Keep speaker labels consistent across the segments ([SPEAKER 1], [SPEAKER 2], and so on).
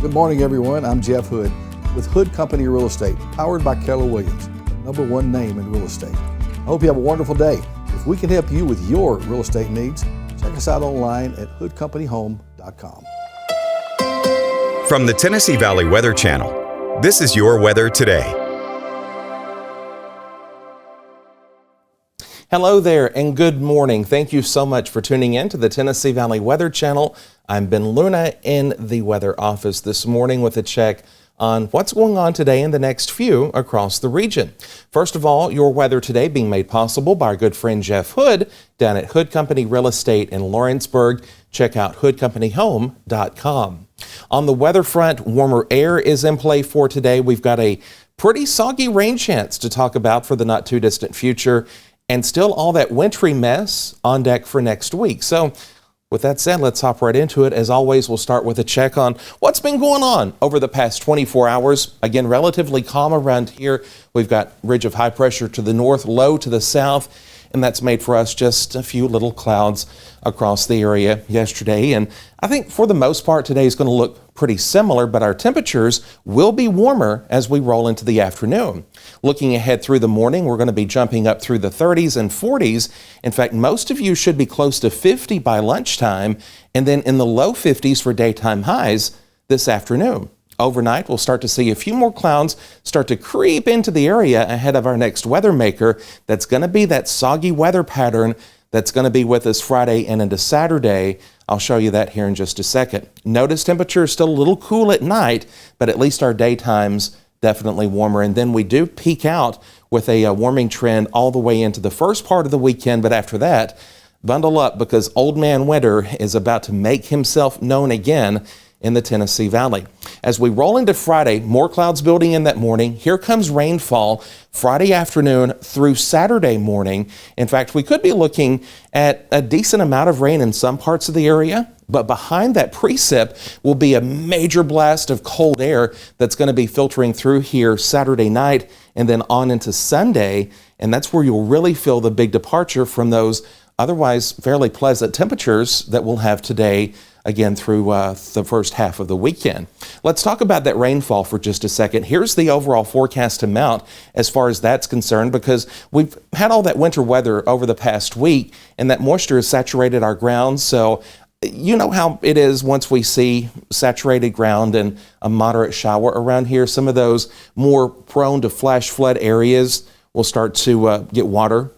[SPEAKER 1] Good morning, everyone. I'm Jeff Hood with Hood Company Real Estate, powered by Keller Williams, #1 name in real estate. I hope you have a wonderful day. If we can help you with your real estate needs, check us out online at hoodcompanyhome.com.
[SPEAKER 2] From the Tennessee Valley Weather Channel, this is your weather today.
[SPEAKER 3] Hello there and good morning. Thank you so much for tuning in to the Tennessee Valley Weather Channel. I'm Ben Luna in the weather office this morning with a check on what's going on today and the next few across the region. First of all, your weather today being made possible by our good friend Jeff Hood down at Hood Company Real Estate in Lawrenceburg. Check out hoodcompanyhome.com. On the weather front, warmer air is in play for today. We've got a pretty soggy rain chance to talk about for the not too distant future, and still all that wintry mess on deck for next week. So with that said, let's hop right into it. As always, we'll start with a check on what's been going on over the past 24 hours. Again, relatively calm around here. We've got ridge of high pressure to the north, low to the south, and that's made for us just a few little clouds across the area yesterday. And I think for the most part, today is going to look pretty similar, but our temperatures will be warmer as we roll into the afternoon. Looking ahead through the morning, we're going to be jumping up through the 30s and 40s. In fact, most of you should be close to 50 by lunchtime, and then in the low 50s for daytime highs this afternoon. Overnight, we'll start to see a few more clouds start to creep into the area ahead of our next weather maker. That's going to be that soggy weather pattern that's going to be with us Friday and into Saturday. I'll show you that here in just a second. Notice temperature is still a little cool at night, but at least our daytimes definitely warmer. And then we do peak out with a warming trend all the way into the first part of the weekend. But after that, bundle up because Old Man Winter is about to make himself known again in the Tennessee Valley. As we roll into Friday, more clouds building in that morning. Here comes rainfall Friday afternoon through Saturday morning. In fact, we could be looking at a decent amount of rain in some parts of the area, but behind that precip will be a major blast of cold air that's going to be filtering through here Saturday night and then on into Sunday. And that's where you'll really feel the big departure from those otherwise fairly pleasant temperatures that we'll have today again through the first half of the weekend. Let's talk about that rainfall for just a second. Here's the overall forecast amount as far as that's concerned, because we've had all that winter weather over the past week and that moisture has saturated our ground. So you know how it is once we see saturated ground and a moderate shower around here. Some of those more prone to flash flood areas will start to get water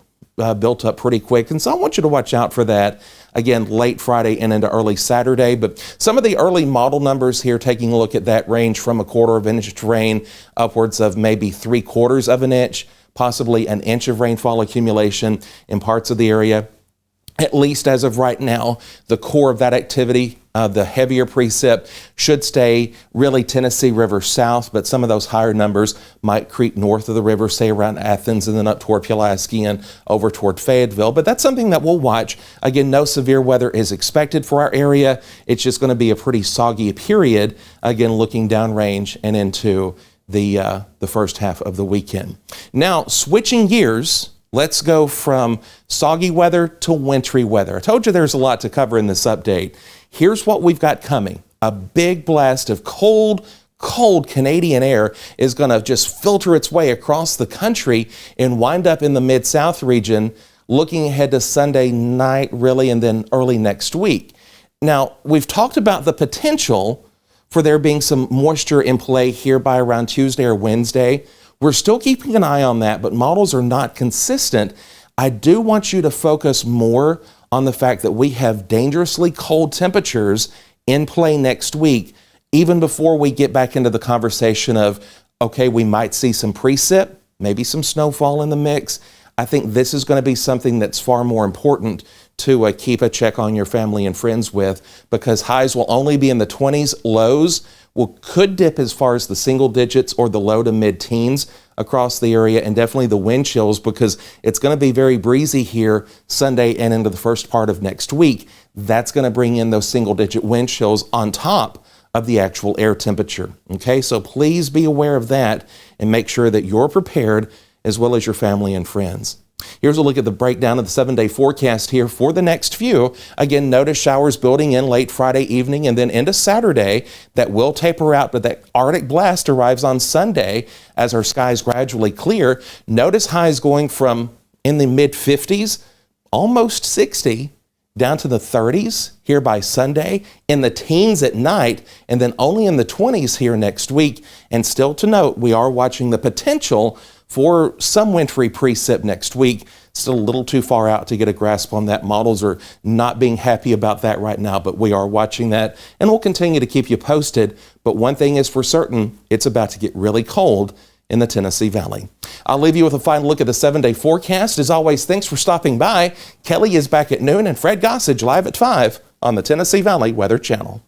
[SPEAKER 3] built up pretty quick. And so I want you to watch out for that again late Friday and into early Saturday. But some of the early model numbers here, taking a look at that, range from 1/4 inch rain upwards of maybe 3/4 of an inch, possibly an inch of rainfall accumulation in parts of the area. At least as of right now, the core of that activity, the heavier precip, should stay really Tennessee River south, but some of those higher numbers might creep north of the river, say around Athens and then up toward Pulaski and over toward Fayetteville. But that's something that we'll watch. Again, no severe weather is expected for our area. It's just going to be a pretty soggy period, again, looking downrange and into the first half of the weekend. Now, switching gears, let's go from soggy weather to wintry weather. I told you there's a lot to cover in this update. Here's what we've got coming. A big blast of cold Canadian air is going to just filter its way across the country and wind up in the Mid-South region, looking ahead to Sunday night, really, and then early next week. Now, we've talked about the potential for there being some moisture in play here by around Tuesday or Wednesday. We're still keeping an eye on that, but models are not consistent. I do want you to focus more on the fact that we have dangerously cold temperatures in play next week, even before we get back into the conversation of, okay, we might see some precip, maybe some snowfall in the mix. I think this is going to be something that's far more important to keep a check on your family and friends with, because highs will only be in the 20s, lows could dip as far as the single digits or the low to mid-teens across the area, and definitely the wind chills, because it's going to be very breezy here Sunday and into the first part of next week. That's going to bring in those single-digit wind chills on top of the actual air temperature. Okay, so please be aware of that and make sure that you're prepared as well as your family and friends. Here's a look at the breakdown of the 7-day forecast here for the next few. Again, notice showers building in late Friday evening and then into Saturday. That will taper out, but that Arctic blast arrives on Sunday as our skies gradually clear. Notice highs going from in the mid-50s, almost 60, down to the 30s here by Sunday, in the teens at night, and then only in the 20s here next week. And still to note, we are watching the potential for some wintry precip next week. Still a little too far out to get a grasp on that. Models are not being happy about that right now, but we are watching that and we'll continue to keep you posted. But one thing is for certain, it's about to get really cold in the Tennessee Valley. I'll leave you with a final look at the 7-day forecast. As always, thanks for stopping by. Kelly is back at noon and Fred Gossage live at 5 on the Tennessee Valley Weather Channel.